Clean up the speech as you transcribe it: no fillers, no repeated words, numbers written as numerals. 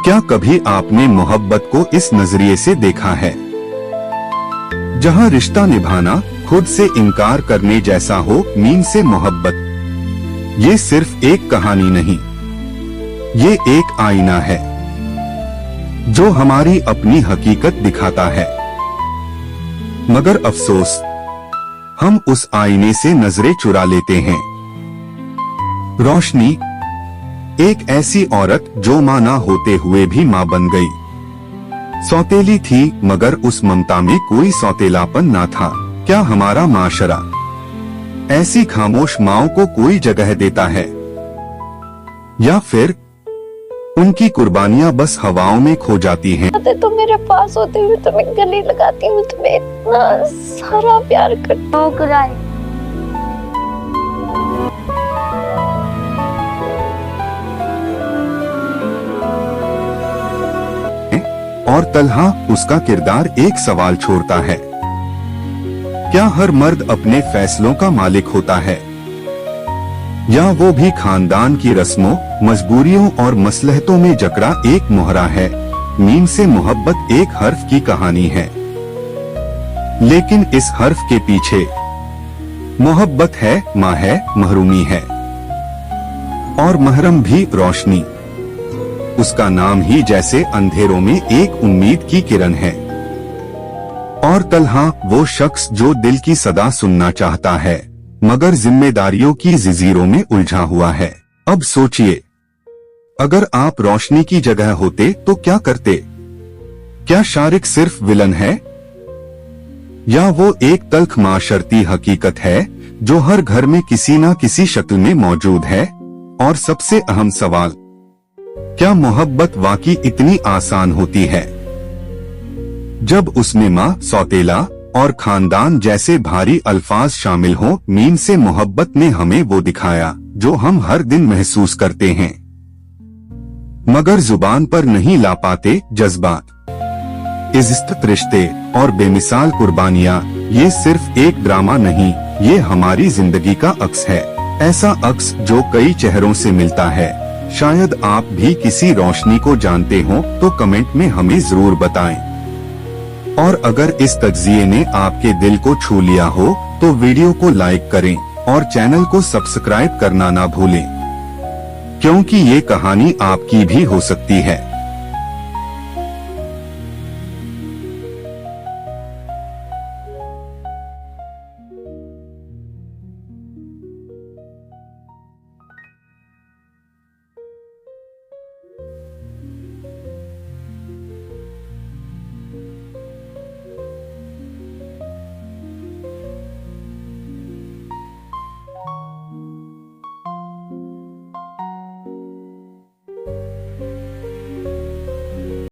क्या कभी आपने मोहब्बत को इस नजरिए से देखा है, जहां रिश्ता निभाना खुद से इनकार करने जैसा हो? मीम से मोहब्बत ये सिर्फ एक कहानी नहीं, ये एक आईना है जो हमारी अपनी हकीकत दिखाता है। मगर अफसोस, हम उस आईने से नजरें चुरा लेते हैं। रोशनी एक ऐसी औरत जो मां ना होते हुए भी मां बन गई। सौतेली थी मगर उस ममता में कोई सौतेलापन ना था। क्या हमारा माशरा ऐसी खामोश माओं को कोई जगह देता है, या फिर उनकी कुर्बानियां बस हवाओं में खो जाती हैं? तो मेरे पास होते हुए तुम्हें गले लगाती हूँ, तुम्हें इतना सारा प्यार करता हूँ। और तलहा उसका किरदार एक सवाल छोड़ता है, क्या हर मर्द अपने फैसलों का मालिक होता है, या वो भी खानदान की रस्मों, मजबूरियों और मसलहतों में जकड़ा एक मोहरा है? मीम से मोहब्बत एक हर्फ की कहानी है, लेकिन इस हर्फ के पीछे मोहब्बत है, माँ है, महरूमी है, और महरम भी रोशनी। उसका नाम ही जैसे अंधेरों में एक उम्मीद की किरण है। और तलहा वो शख्स जो दिल की सदा सुनना चाहता है मगर जिम्मेदारियों की जंजीरों में उलझा हुआ है। अब सोचिए, अगर आप रोशनी की जगह होते तो क्या करते? क्या शारिक सिर्फ विलन है, या वो एक तल्ख माशरती हकीकत है जो हर घर में किसी न किसी शक्ल में मौजूद है? और सबसे अहम सवाल, क्या मोहब्बत वाकई इतनी आसान होती है जब उसमें माँ, सौतेला और खानदान जैसे भारी अल्फाज शामिल हों? मीम से मोहब्बत ने हमें वो दिखाया जो हम हर दिन महसूस करते हैं मगर जुबान पर नहीं ला पाते। जज्बात, इज्जत, रिश्ते और बेमिसाल कुर्बानियां, ये सिर्फ एक ड्रामा नहीं, ये हमारी जिंदगी का अक्स है। ऐसा अक्स जो कई चेहरों से मिलता है। शायद आप भी किसी रोशनी को जानते हो तो कमेंट में हमें जरूर बताएं। और अगर इस तज्जिये ने आपके दिल को छू लिया हो तो वीडियो को लाइक करें और चैनल को सब्सक्राइब करना ना भूलें, क्योंकि ये कहानी आपकी भी हो सकती है।